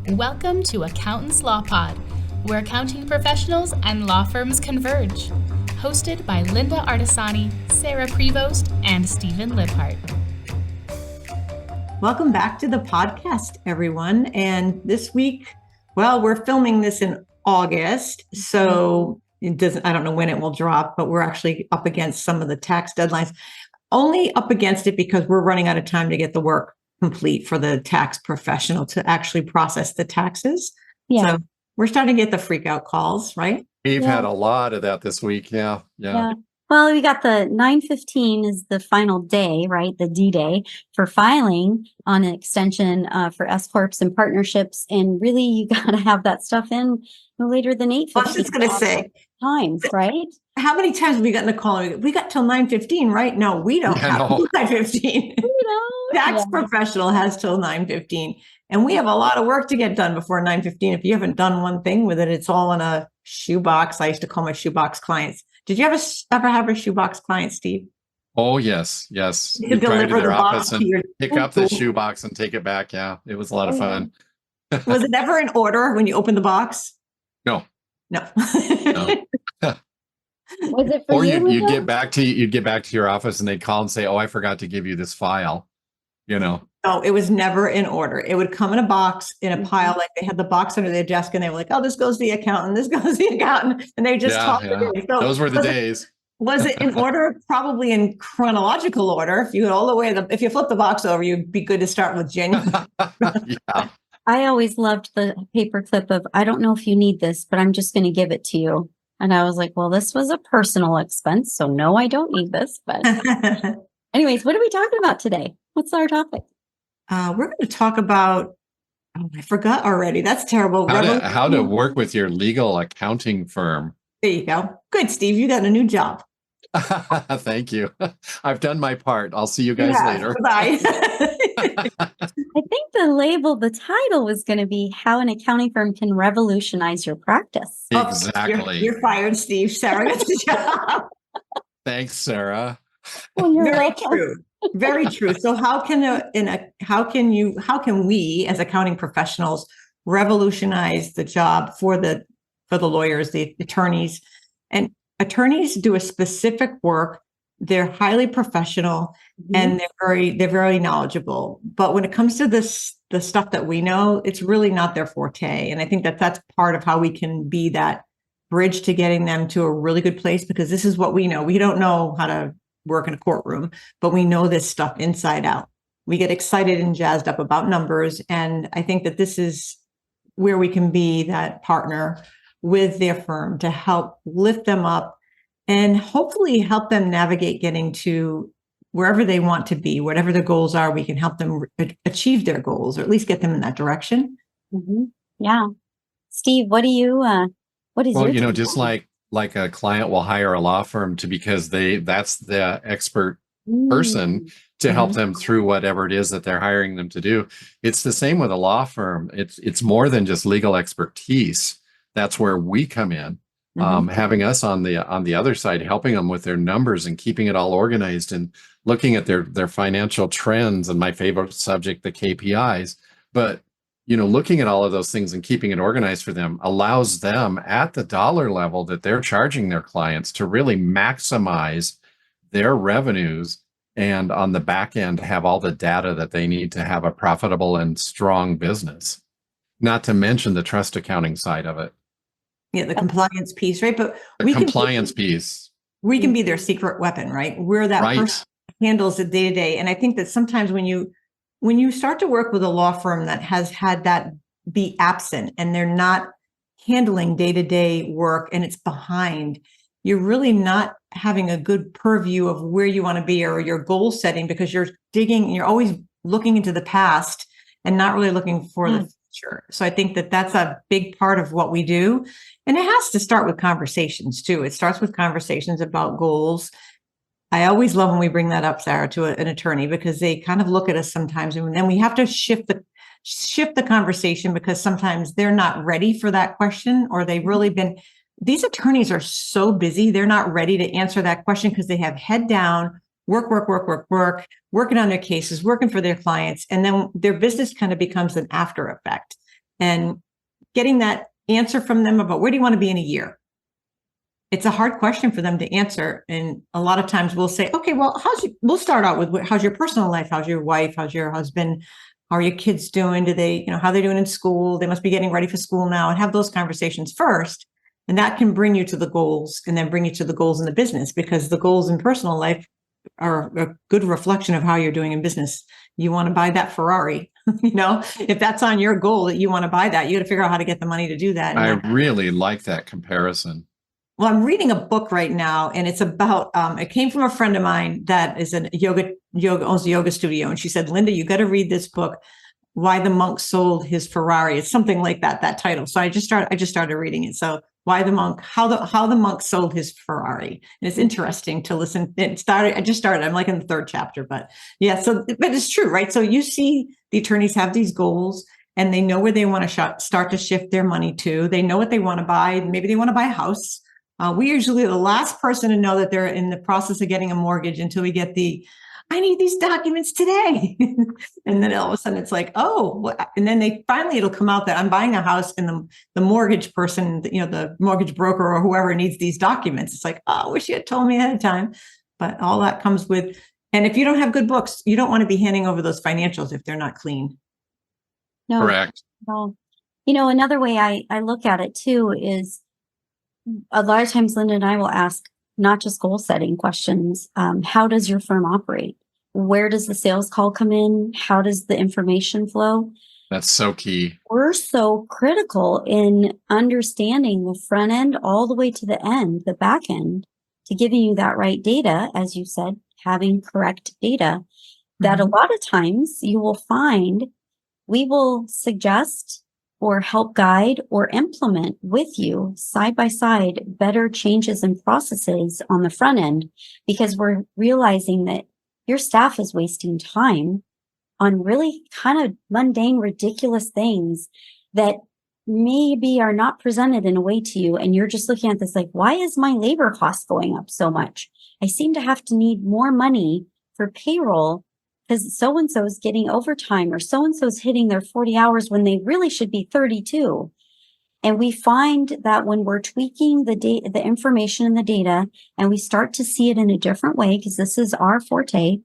Welcome to Accountants Law Pod, where accounting professionals and law firms converge. Hosted by Linda Artisani, Sarah Prevost, and Stephen Libhart. Welcome back to the podcast, everyone. And this week, well, we're filming this in August, so it doesn't, I don't know when it will drop, but we're actually up against some of the tax deadlines. Only up against it because we're running out of time to get the work complete for the tax professional to actually process the taxes. Yeah. So we're starting to get the freak out calls, right? We've had a lot of that this week. Yeah. Well, we got the 9/15 is the final day, right? The D-Day for filing on an extension for S Corps and partnerships. And really, you got to have that stuff in no later than 8:15. I was just going to say times, right? How many times have we gotten the call? We got till 9:15, right? No, we don't have 9:15. Tax professional has till 9:15. And we have a lot of work to get done before 9:15. If you haven't done one thing with it, it's all in a shoebox. I used to call my shoebox clients. Did you ever have a shoebox client, Steve? Oh, yes. You deliver to their the office box and pick up the shoebox and take it back. Yeah, it was a lot of fun. Was it ever in order when you opened the box? No. Was it for or you? you'd get back to your office and they'd call and say, "Oh, I forgot to give you this file." No, it was never in order. It would come in a box, in a pile, like they had the box under their desk and they were like, "Oh, this goes to the accountant, this goes to the accountant." And they just talked to me. So those were the days. Was it in order? Probably in chronological order. If you if you flip the box over, you'd be good to start with January. Yeah. I always loved the paperclip of, I don't know if you need this, but I'm just going to give it to you. And I was like, well, this was a personal expense. So no, I don't need this. But anyways, what are we talking about today? What's our topic? We're going to talk about, I forgot already. That's terrible. How to work with your legal accounting firm. There you go. Good, Steve. You got a new job. Thank you. I've done my part. I'll see you guys later. Bye. I think the title was going to be How an Accounting Firm Can Revolutionize Your Practice. Exactly. You're fired, Steve. Sarah gets the job. Thanks, Sarah. Well, Very true. Very true. So how can we as accounting professionals revolutionize the job for the lawyers, the attorneys? And attorneys do a specific work. They're highly professional and they're very knowledgeable. But when it comes to the stuff that we know, it's really not their forte. And I think that's part of how we can be that bridge to getting them to a really good place, because this is what we know. We don't know how to work in a courtroom, but we know this stuff inside out. We get excited and jazzed up about numbers. And I think that this is where we can be that partner with their firm to help lift them up and hopefully help them navigate getting to wherever they want to be, whatever their goals are. We can help them achieve their goals, or at least get them in that direction. Mm-hmm. Yeah. Steve, what is your just like a client will hire a law firm because that's the expert person to help them through whatever it is that they're hiring them to do. It's the same with a law firm. It's more than just legal expertise. That's where we come in, having us on the other side, helping them with their numbers and keeping it all organized and looking at their financial trends, and my favorite subject, the KPIs. But looking at all of those things and keeping it organized for them allows them at the dollar level that they're charging their clients to really maximize their revenues, and on the back end have all the data that they need to have a profitable and strong business. Not to mention the trust accounting side of it. Yeah, the compliance piece, right? But piece. We can be their secret weapon, right? We're that person who handles the day-to-day. And I think that sometimes when you start to work with a law firm that has had that be absent and they're not handling day-to-day work and it's behind, you're really not having a good purview of where you want to be or your goal setting, because you're always looking into the past and not really looking for the future. So I think that that's a big part of what we do. And it has to start with conversations too. It starts with conversations about goals. I always love when we bring that up, Sarah, to an attorney, because they kind of look at us sometimes, and then we have to shift the conversation, because sometimes they're not ready for that question, or these attorneys are so busy, they're not ready to answer that question because they have head down, working on their cases, working for their clients. And then their business kind of becomes an after effect. and getting that answer from them about where do you want to be in a year? It's a hard question for them to answer. And a lot of times we'll say, okay, well, we'll start out with how's your personal life? How's your wife? How's your husband? How are your kids doing? Do they, how are they doing in school? They must be getting ready for school now, and have those conversations first. And that can bring you to the goals, and then bring you to the goals in the business, because the goals in personal life are a good reflection of how you're doing in business. You want to buy that Ferrari, if that's on your goal that you want to buy that, you got to figure out how to get the money to do that. I really like that comparison. Well, I'm reading a book right now, and it's about, it came from a friend of mine that is owns a yoga studio. And she said, Linda, you got to read this book, Why the Monk Sold His Ferrari. It's something like that title. So I just started reading it. So how the monk sold his Ferrari. And it's interesting to listen. I just started, I'm like in the 3rd chapter, but yeah. So, but it's true, right? So you see the attorneys have these goals, and they know where they want to start to shift their money to. They know what they want to buy. Maybe they want to buy a house. We usually are the last person to know that they're in the process of getting a mortgage until we get I need these documents today. And then all of a sudden it's like, oh, and then it'll come out that I'm buying a house, and the mortgage person, the mortgage broker or whoever needs these documents. It's like, oh, I wish you had told me ahead of time. But all that comes with, and if you don't have good books, you don't want to be handing over those financials if they're not clean. No, correct. No. Another way I look at it too is, a lot of times Linda and I will ask not just goal setting questions. How does your firm operate? Where does the sales call come in? How does the information flow? That's so key. We're so critical in understanding the front end all the way to the end, the back end, to giving you that right data, as you said, having correct data, that a lot of times you will find we will suggest or help guide or implement with you side by side better changes and processes on the front end, because we're realizing that your staff is wasting time on really kind of mundane, ridiculous things that maybe are not presented in a way to you. And you're just looking at this like, why is my labor cost going up so much? I seem to have to need more money for payroll because so-and-so is getting overtime, or so-and-so is hitting their 40 hours when they really should be 32. And we find that when we're tweaking the information and the data, and we start to see it in a different way, because this is our forte,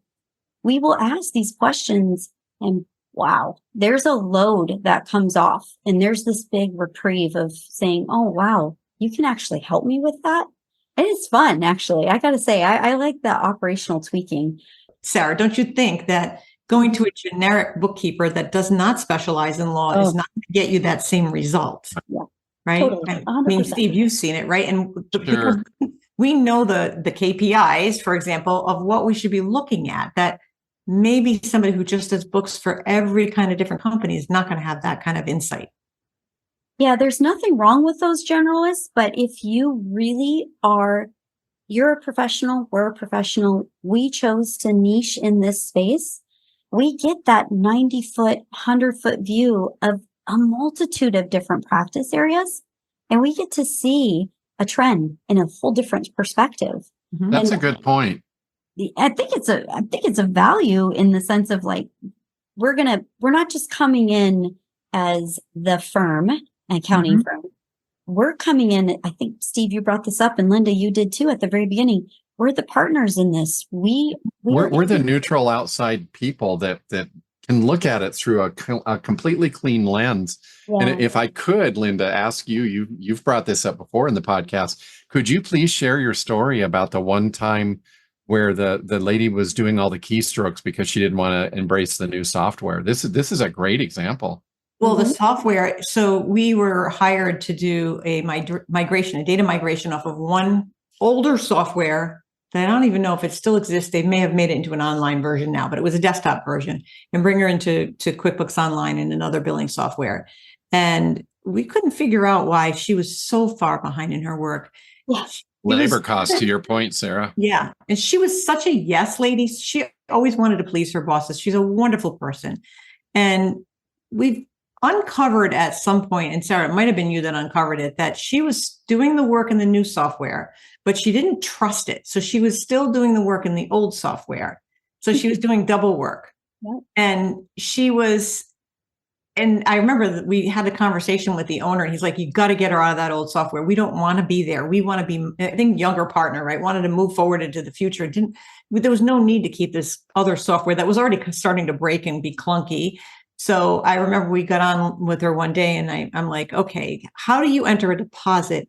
we will ask these questions, and wow, there's a load that comes off. And there's this big reprieve of saying, oh, wow, you can actually help me with that. And it's fun, actually. I got to say, I like the operational tweaking. Sarah, don't you think that going to a generic bookkeeper that does not specialize in law is not going to get you that same result? Yeah, right? Totally, I mean, Steve, you've seen it, right? And because we know the KPIs, for example, of what we should be looking at, that maybe somebody who just does books for every kind of different company is not going to have that kind of insight. Yeah, there's nothing wrong with those generalists, but if you really are, you're a professional, we're a professional, we chose to niche in this space, we get that 90-foot, 100-foot view of a multitude of different practice areas, and we get to see a trend in a whole different perspective. That's a good point. I think it's a value in the sense of like, we're not just coming in as the firm, an accounting firm. We're coming in, I think, Steve, you brought this up, and Linda, you did too at the very beginning. We're the partners in this. We're the neutral outside people that can look at it through a completely clean lens. Yeah. And if I could, Linda, ask you've brought this up before in the podcast, could you please share your story about the one time where the lady was doing all the keystrokes because she didn't want to embrace the new software? This is a great example. Well, the software, so we were hired to do a data migration off of one older software that I don't even know if it still exists. They may have made it into an online version now, but it was a desktop version, and bring her into QuickBooks Online and another billing software. And we couldn't figure out why she was so far behind in her work. Yeah. Labor cost, to your point, Sarah. Yeah. And she was such a yes lady. She always wanted to please her bosses. She's a wonderful person. And we've uncovered at some point, and Sarah, it might have been you that uncovered it, that she was doing the work in the new software, but she didn't trust it. So she was still doing the work in the old software. So she was doing double work. Yep. And and I remember that we had a conversation with the owner, and he's like, you got to get her out of that old software. We don't want to be there. We want to be, I think, younger partner, right? Wanted to move forward into the future. There was no need to keep this other software that was already starting to break and be clunky. So I remember we got on with her one day, and I'm like, okay, how do you enter a deposit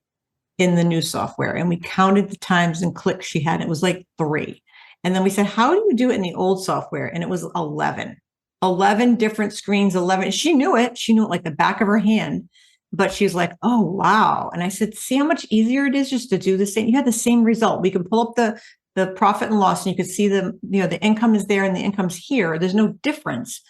in the new software? And we counted the times and clicks she had. It was like 3. And then we said, how do you do it in the old software? And it was 11 different screens, 11. She knew it like the back of her hand, but she was like, oh, wow. And I said, see how much easier it is just to do the same. You had the same result. We can pull up the profit and loss, and you can see the income is there and the income's here. There's no difference.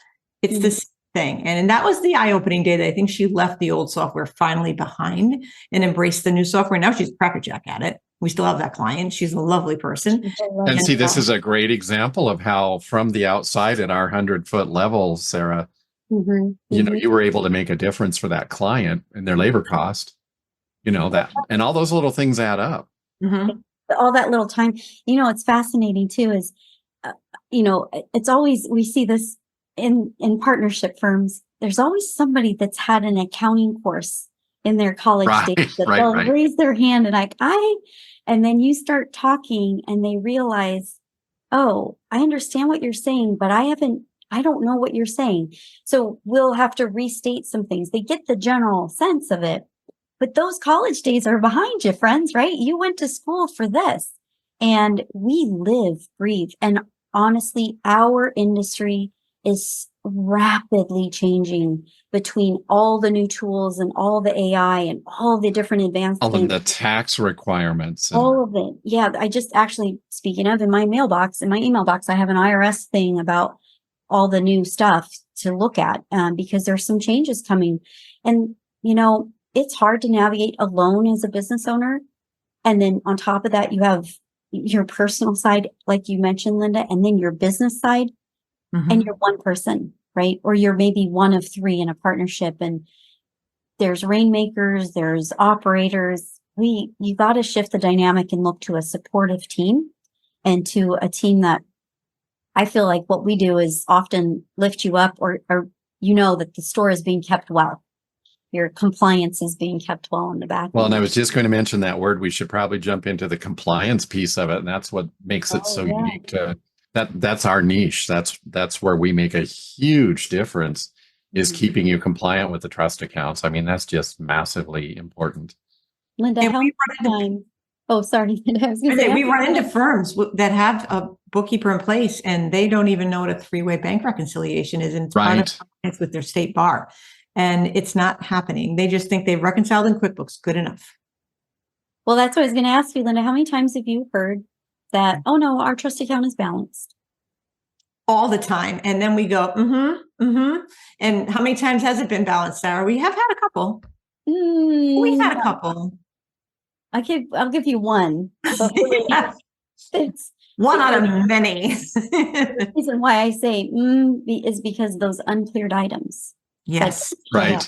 It's the same thing. And that was the eye-opening day that I think she left the old software finally behind and embraced the new software. Now she's crackerjack at it. We still have that client. She's a lovely person. And see, this is a great example of how from the outside at our 100-foot level, Sarah, you were able to make a difference for that client and their labor cost, that, and all those little things add up. All that little time, it's fascinating too, is, it's always, we see this in partnership firms. There's always somebody that's had an accounting course in their college days that they'll raise their hand and then you start talking and they realize, oh, I understand what you're saying, but I don't know what you're saying. So we'll have to restate some things. They get the general sense of it, but those college days are behind you, friends, right? You went to school for this, and we live, breathe. And honestly, our industry is rapidly changing between all the new tools and all the AI and all the different advanced all of the tax requirements. All of it. Yeah. I just actually, speaking of, in my email box, I have an IRS thing about all the new stuff to look at because there's some changes coming. And, it's hard to navigate alone as a business owner. And then on top of that, you have your personal side, like you mentioned, Linda, and then your business side. And you're one person, right? Or you're maybe one of 3 in a partnership, and there's rainmakers, there's operators. You got to shift the dynamic and look to a supportive team, and to a team that I feel like what we do is often lift you up, or that the store is being kept well. Your compliance is being kept well in the back. Well, and I was just going to mention that word. We should probably jump into the compliance piece of it. And that's what makes it so unique to that's our niche. That's where we make a huge difference, is keeping you compliant with the trust accounts. I mean, that's just massively important. Linda, how much time? Oh, sorry. We run into firms that have a bookkeeper in place, and they don't even know what a 3-way bank reconciliation is. And it's part of compliance with their state bar. And it's not happening. They just think they've reconciled in QuickBooks. Good enough. Well, that's what I was going to ask you, Linda. How many times have you heard that, oh no, our trust account is balanced? All the time. And then we go, And how many times has it been balanced, Sarah? We have had a couple. We've had a couple. I'll give you one. It's one out of many. The reason why I say is because of those uncleared items. Yes. Right.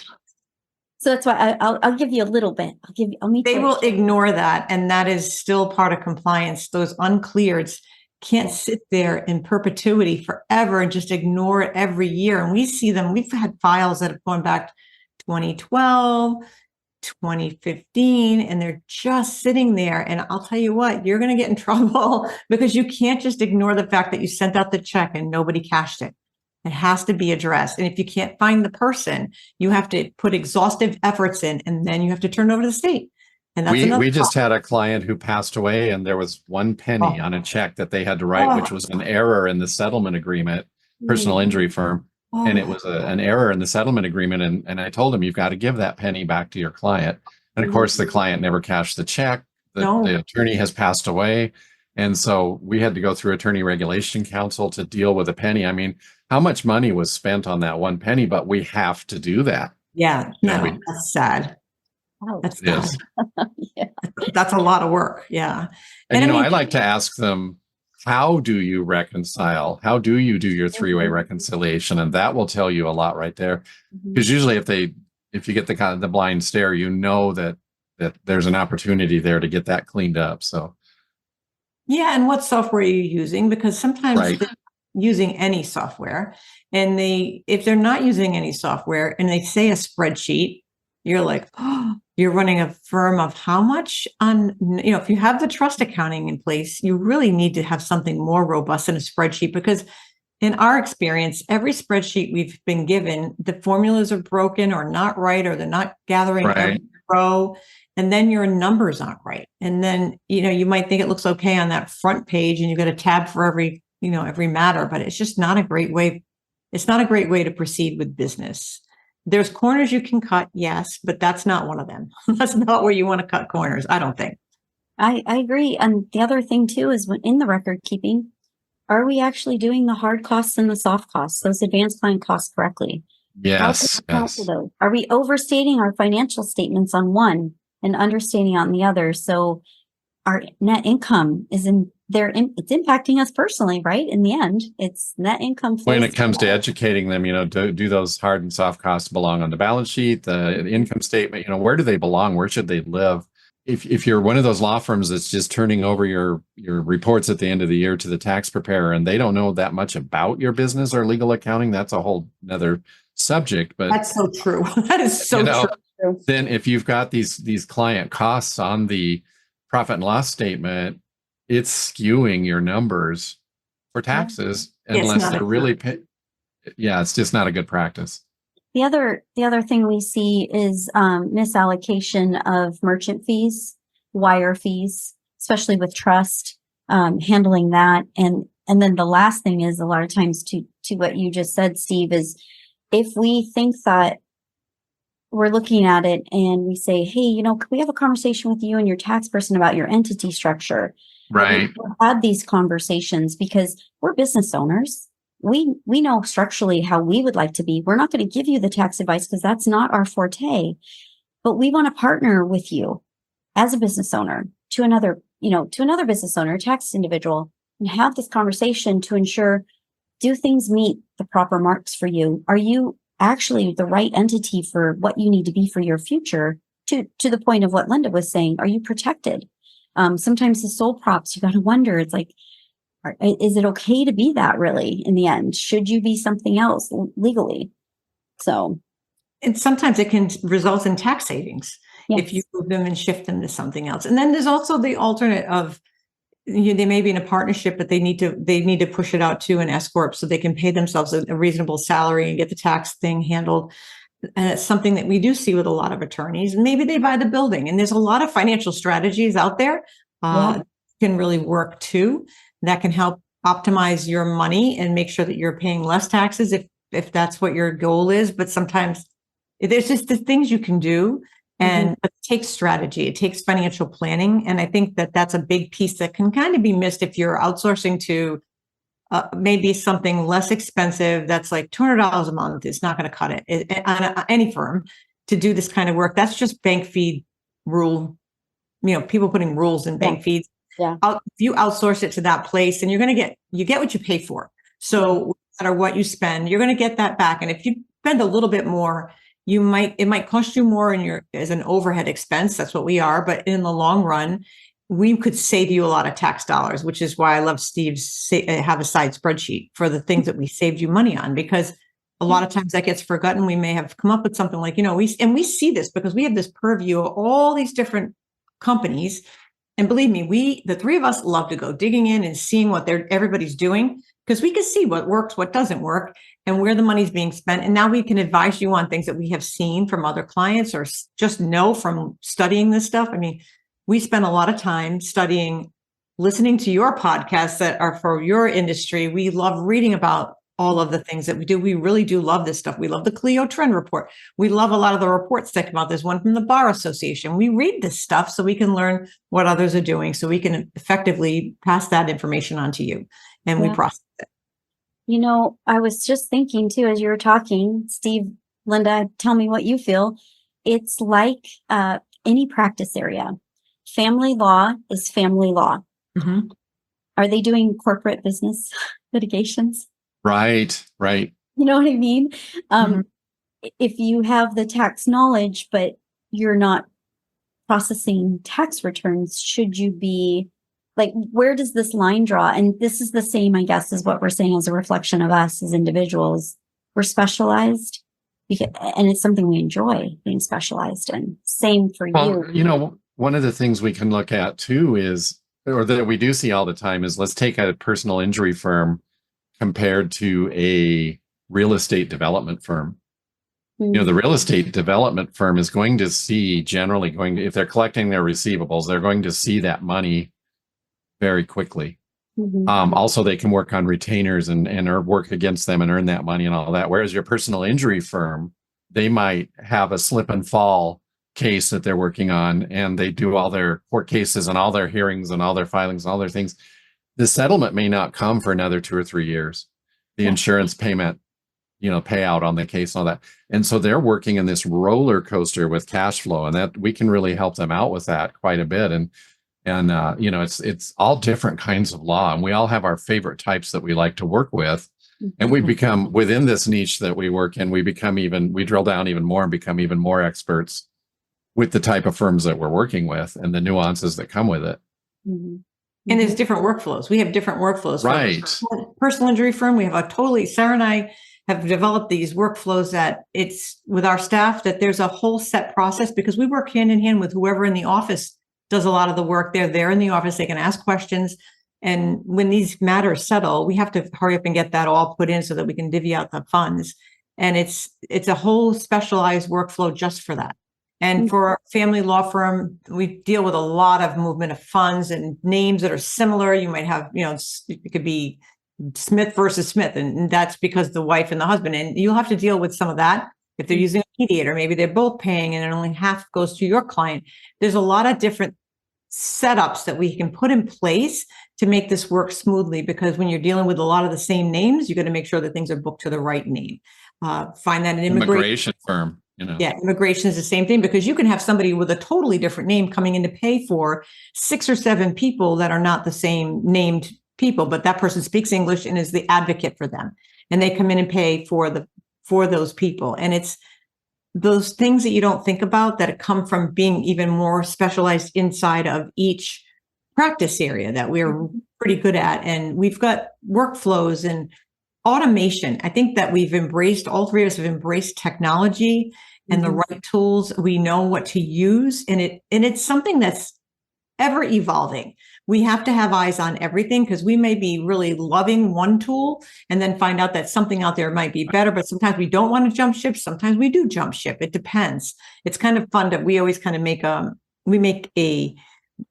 So that's why I'll give you a little bit. They will ignore that. And that is still part of compliance. Those uncleareds can't sit there in perpetuity forever and just ignore it every year. And we see them. We've had files that have gone back 2012, 2015, and they're just sitting there. And I'll tell you what, you're going to get in trouble because you can't just ignore the fact that you sent out the check and nobody cashed it. It has to be addressed. And if you can't find the person, you have to put exhaustive efforts in, and then you have to turn it over to the state. And that's we just had a client who passed away, and there was 1 penny on a check that they had to write, which was an error in the settlement agreement, personal injury firm. And it was an error in the settlement agreement. And I told him, you've got to give that penny back to your client. And of course, the client never cashed the check. The attorney has passed away. And so we had to go through Attorney Regulation Council to deal with a penny. I mean, how much money was spent on that 1 penny, but we have to do that. Yeah, that's sad. That's sad. That's a lot of work. Yeah. And I like to ask them, how do you reconcile? How do you do your 3-way reconciliation? And that will tell you a lot right there. Because usually if you get the blind stare, that there's an opportunity there to get that cleaned up. So yeah. And what software are you using? Because sometimes using any software, and if they're not using any software and they say a spreadsheet, you're like, oh, you're running a firm of how much on, if you have the trust accounting in place, you really need to have something more robust than a spreadsheet, because in our experience, every spreadsheet we've been given, the formulas are broken or not right, or they're not gathering every row. And then your numbers aren't right. And then, you might think it looks okay on that front page and you've got a tab for every matter, but it's just not a great way. It's not a great way to proceed with business. There's corners you can cut, yes, but that's not one of them. That's not where you want to cut corners, I don't think. I agree. And the other thing too is, when in the record keeping, are we actually doing the hard costs and the soft costs, those advanced client costs, correctly? Yes. Are we overstating our financial statements on one and understating on the other? So our net income is it's impacting us personally, right? In the end, it's net income. When it comes to educating them, do those hard and soft costs belong on the balance sheet, the income statement? Where do they belong? Where should they live? If you're one of those law firms that's just turning over your reports at the end of the year to the tax preparer, and they don't know that much about your business or legal accounting, that's a whole nother subject. But that's so true. That is so true. Then if you've got these client costs on the profit and loss statement, it's skewing your numbers for taxes unless they're really it's just not a good practice. The other thing we see is misallocation of merchant fees, wire fees, especially with trust, handling that. And then the last thing is, a lot of times to what you just said, Steve, is if we think that we're looking at it and we say, hey, can we have a conversation with you and your tax person about your entity structure? Right. We've had these conversations because we're business owners. We know structurally how we would like to be. We're not going to give you the tax advice because that's not our forte, but we want to partner with you as a business owner to another business owner, tax individual, and have this conversation to ensure, do things meet the proper marks for you? Are you actually the right entity for what you need to be for your future? To the point of what Linda was saying, are you protected? Sometimes the sole props, you got to wonder, it's like, is it okay to be that really in the end? Should you be something else legally? So. And sometimes it can result in tax savings if you move them and shift them to something else. And then there's also the alternate of, they may be in a partnership, but they need to push it out to an S corp so they can pay themselves a reasonable salary and get the tax thing handled. And it's something that we do see with a lot of attorneys. And maybe they buy the building, and there's a lot of financial strategies out there can really work too, that can help optimize your money and make sure that you're paying less taxes if that's what your goal is. But sometimes there's just the things you can do, and it takes strategy, it takes financial planning. And I think that that's a big piece that can kind of be missed if you're outsourcing to maybe something less expensive. That's like $200 a month. It's not going to cut it on any firm to do this kind of work. That's just bank fee rule, people putting rules in bank fees. Yeah. If you outsource it to that place, and you get what you pay for. So no matter what you spend, you're going to get that back. And if you spend a little bit more, it might cost you more as an overhead expense. That's what we are. But in the long run, we could save you a lot of tax dollars, which is why I love Steve's have a side spreadsheet for the things that we saved you money on, because a lot of times that gets forgotten. We may have come up with something like, we see this because we have this purview of all these different companies. And believe me, the three of us love to go digging in and seeing what everybody's doing, because we can see what works, what doesn't work, and where the money's being spent. And now we can advise you on things that we have seen from other clients or just know from studying this stuff. I mean, we spend a lot of time studying, listening to your podcasts that are for your industry. We love reading about all of the things that we do. We really do love this stuff. We love the Clio Trend Report. We love a lot of the reports that come out. There's one from the Bar Association. We read this stuff so we can learn what others are doing, so we can effectively pass that information on to you, and we process it. I was just thinking too, as you were talking, Steve, Linda, tell me what you feel. It's like any practice area. Family law is family law. Mm-hmm. Are they doing corporate business litigations? Right. You know what I mean? If you have the tax knowledge, but you're not processing tax returns, should you be like, where does this line draw? And this is the same, I guess, as what we're saying as a reflection of us as individuals. We're specialized, and it's something we enjoy being specialized in. Same for you. You know, one of the things we can look at too is, or that we do see all the time, is let's take a personal injury firm compared to a real estate development firm. You know, the real estate development firm is going to see generally if they're collecting their receivables, they're going to see that money very quickly. Also, they can work on retainers and work against them and earn that money and all that. Whereas your personal injury firm, they might have a slip and fall case that they're working on, and they do all their court cases and all their hearings and all their filings and all their things. The settlement may not come for another 2 or 3 years. The insurance payment, payout on the case and all that. And so they're working in this roller coaster with cash flow, and that we can really help them out with that quite a bit. And it's all different kinds of law, and we all have our favorite types that we like to work with. And we become, within this niche that we work in, we drill down even more and become even more experts with the type of firms that we're working with and the nuances that come with it. And there's different workflows. We have different workflows. Right. Personal injury firm, we have Sarah and I have developed these workflows that it's with our staff, that there's a whole set process, because we work hand in hand with whoever in the office does a lot of the work. They're there in the office, they can ask questions. And when these matters settle, we have to hurry up and get that all put in so that we can divvy out the funds. And it's a whole specialized workflow just for that. And for our family law firm, we deal with a lot of movement of funds and names that are similar. You might have, it could be Smith versus Smith, and that's because the wife and the husband, and you'll have to deal with some of that. If they're using a mediator, maybe they're both paying and only half goes to your client. There's a lot of different setups that we can put in place to make this work smoothly, because when you're dealing with a lot of the same names, you got to make sure that things are booked to the right name. Find that an immigration firm. Yeah, immigration is the same thing, because you can have somebody with a totally different name coming in to pay for 6 or 7 people that are not the same named people, but that person speaks English and is the advocate for them. And they come in and pay for those people. And it's those things that you don't think about that come from being even more specialized inside of each practice area that we're pretty good at. And we've got workflows and automation. I think that all 3 of us have embraced technology and the right tools. We know what to use, and it's something that's ever evolving. We have to have eyes on everything, because we may be really loving one tool and then find out that something out there might be better, but sometimes we don't want to jump ship. Sometimes we do jump ship. It depends. It's kind of fun that we always kind of make a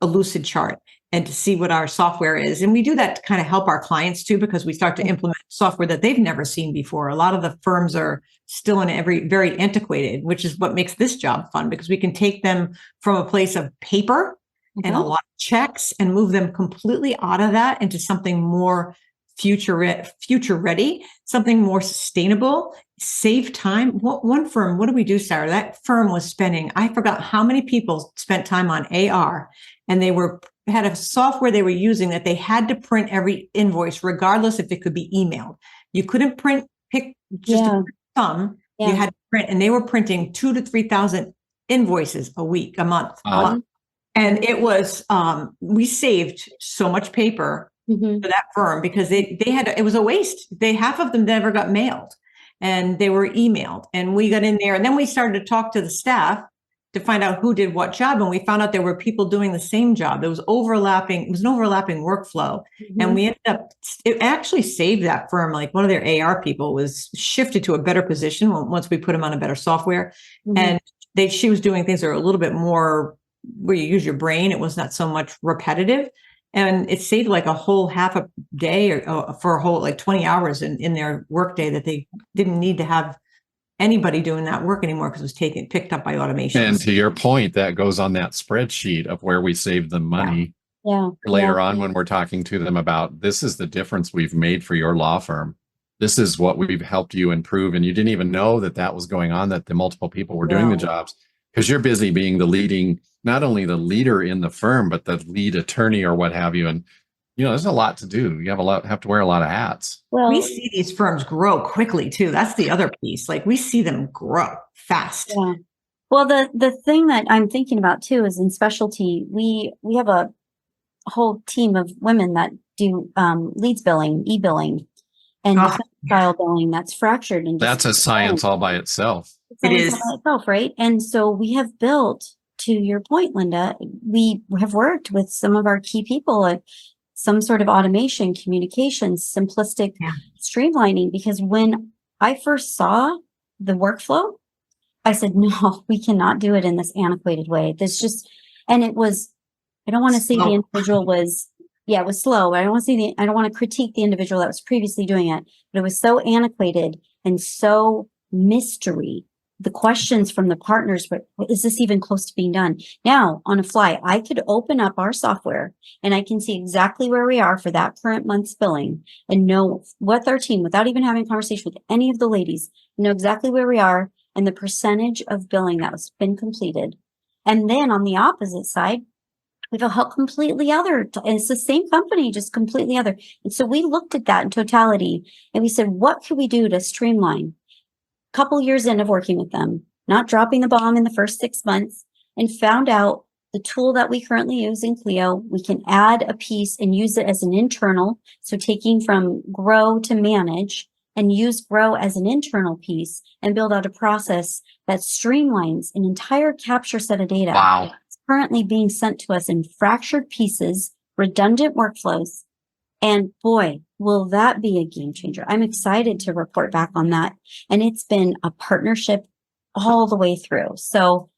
lucid chart and to see what our software is. And we do that to kind of help our clients too, because we start to implement software that they've never seen before. A lot of the firms are still very antiquated, which is what makes this job fun, because we can take them from a place of paper and a lot of checks and move them completely out of that into something more future ready, something more sustainable, save time. One firm, what do we do, Sarah? That firm was spending, I forgot how many people spent time on AR, and they had a software they were using that they had to print every invoice, regardless if it could be emailed. You couldn't pick some. Yeah. You had to print, and they were printing 2,000 to 3,000 invoices a month. And it was, we saved so much paper for that firm, because it was a waste. Half of them never got mailed, and they were emailed, and we got in there, and then we started to talk to the staff to find out who did what job. And we found out there were people doing the same job. It was an overlapping workflow. And we ended up, it actually saved that firm. Like, one of their AR people was shifted to a better position once we put him on a better software. And she was doing things that are a little bit more where you use your brain. It was not so much repetitive. And it saved like a whole half a day or for a whole 20 hours in their workday, that they didn't need to have anybody doing that work anymore, because it was picked up by automation. And to your point, that goes on that spreadsheet of where we save them money later on, when we're talking to them about, this is the difference we've made for your law firm. This is what we've helped you improve. And you didn't even know that was going on, that the multiple people were doing the jobs, because you're busy being not only the leader in the firm, but the lead attorney or what have you. And there's a lot to do. You have to wear a lot of hats. Well, we see these firms grow quickly too. That's the other piece. Like, we see them grow fast. Yeah. Well, the thing that I'm thinking about too is in specialty, we have a whole team of women that do leads billing, e-billing, and style billing that's fractured. And that's a science all by itself. It is. All by itself, right? And so we have built, to your point, Linda, we have worked with some of our key people at some sort of automation, communication, simplistic streamlining, because when I first saw the workflow, I said, no, we cannot do it in this antiquated way. And it was, I don't want to say the individual was, it was slow. I don't want to critique the individual that was previously doing it, but it was so antiquated and so mystery. The questions from the partners, but is this even close to being done? Now, on a fly, I could open up our software and I can see exactly where we are for that current month's billing and know with our team, without even having a conversation with any of the ladies, know exactly where we are and the percentage of billing that has been completed. And then on the opposite side, we have a completely other, and it's the same company, just completely other. And so we looked at that in totality and we said, what could we do to streamline? Couple years in of working with them, not dropping the bomb in the first 6 months, and found out the tool that we currently use in Clio, we can add a piece and use it as an internal. So taking from grow to manage and use grow as an internal piece and build out a process that streamlines an entire capture set of data. Wow. It's currently being sent to us in fractured pieces, redundant workflows. And boy, will that be a game changer. I'm excited to report back on that. And it's been a partnership all the way through. So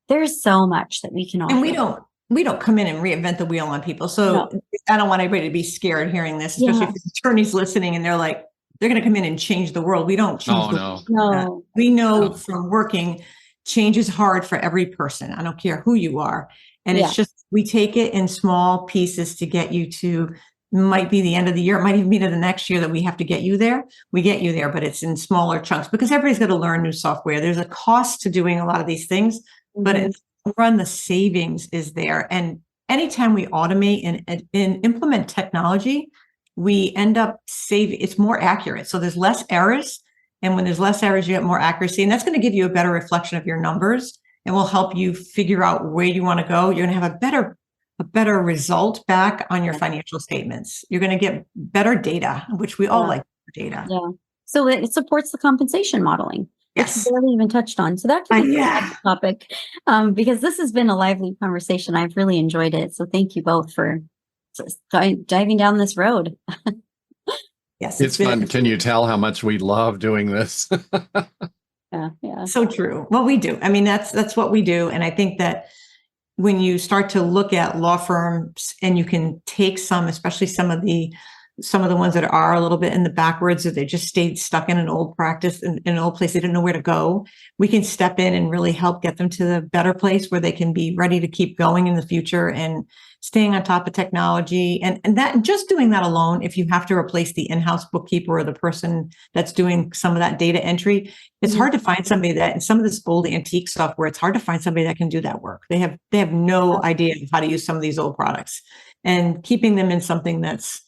there's so much that we can offer. And we don't come in and reinvent the wheel on people. So I don't want anybody to be scared hearing this, especially if the attorney's listening and they're like, they're going to come in and change the world. We don't change the world. No. We know from working, change is hard for every person. I don't care who you are. And it's just, we take it in small pieces to get you to, might be the end of the year. It might even be to the next year that we have to get you there. We get you there, but it's in smaller chunks because everybody's got to learn new software. There's a cost to doing a lot of these things, but in the run, the savings is there. And anytime we automate and implement technology, we end up saving, it's more accurate. So there's less errors. And when there's less errors, you get more accuracy. And that's going to give you a better reflection of your numbers and will help you figure out where you want to go. You're going to have a better result back on your financial statements. You're going to get better data, which we all like data. Yeah. So it supports the compensation modeling. Yes. Which we barely even touched on. So that can be the next topic because this has been a lively conversation. I've really enjoyed it. So thank you both for diving down this road. Yes. It's fun. Can you tell how much we love doing this? Yeah. So true. What we do. I mean, that's what we do. And I think that when you start to look at law firms and you can take some, especially some of the ones that are a little bit in the backwards, or they just stayed stuck in an old practice, in an old place, they didn't know where to go. We can step in and really help get them to the better place where they can be ready to keep going in the future and staying on top of technology. And that, just doing that alone, if you have to replace the in-house bookkeeper or the person that's doing some of that data entry, it's hard to find somebody that, in some of this old antique software, it's hard to find somebody that can do that work. They have no idea of how to use some of these old products, and keeping them in something that's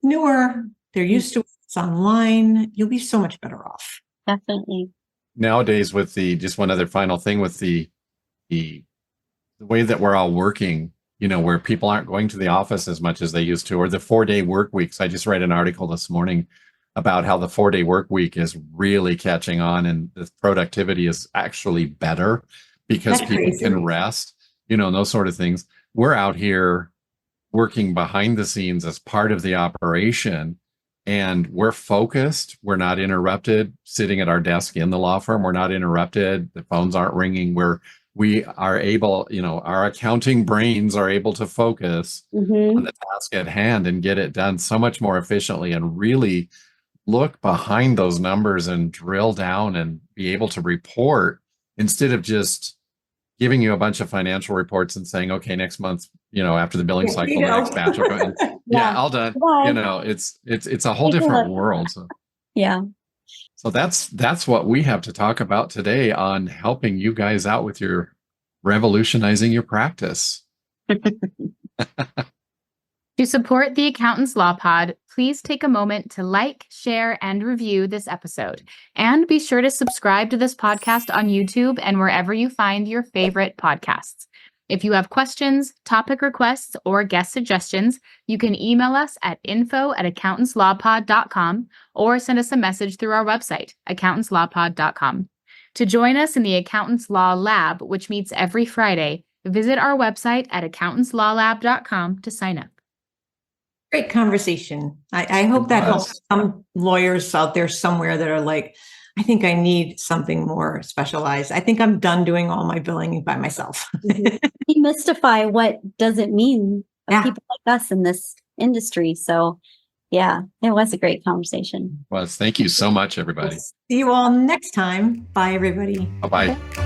newer, they're used to it, it's online, you'll be so much better off. Definitely. Nowadays, with just one other final thing, with the way that we're all working, where people aren't going to the office as much as they used to, or the 4-day work weeks. I just read an article this morning about how the 4-day work week is really catching on, and the productivity is actually better because people can rest, those sort of things. We're out here working behind the scenes as part of the operation, and we're focused. We're not interrupted sitting at our desk in the law firm. We're not interrupted. The phones aren't ringing. We are able, our accounting brains are able to focus on the task at hand and get it done so much more efficiently, and really look behind those numbers and drill down and be able to report, instead of just giving you a bunch of financial reports and saying, okay, next month, after the billing cycle, the next batch will go in. All done. It's a whole different world. So. Yeah. So that's what we have to talk about today on helping you guys out with your revolutionizing your practice. To support the Accountants Law Pod, please take a moment to like, share, and review this episode. And be sure to subscribe to this podcast on YouTube and wherever you find your favorite podcasts. If you have questions, topic requests, or guest suggestions, you can email us at info@accountantslawpod.com or send us a message through our website, accountantslawpod.com. To join us in the Accountants Law Lab, which meets every Friday, visit our website at accountantslawlab.com to sign up. Great conversation. I hope that helps some lawyers out there somewhere that are like, I think I need something more specialized. I think I'm done doing all my billing by myself. Demystify what does it mean of people like us in this industry. So yeah, it was a great conversation. Thank you so much, everybody. See you all next time. Bye, everybody. Bye-bye. Okay.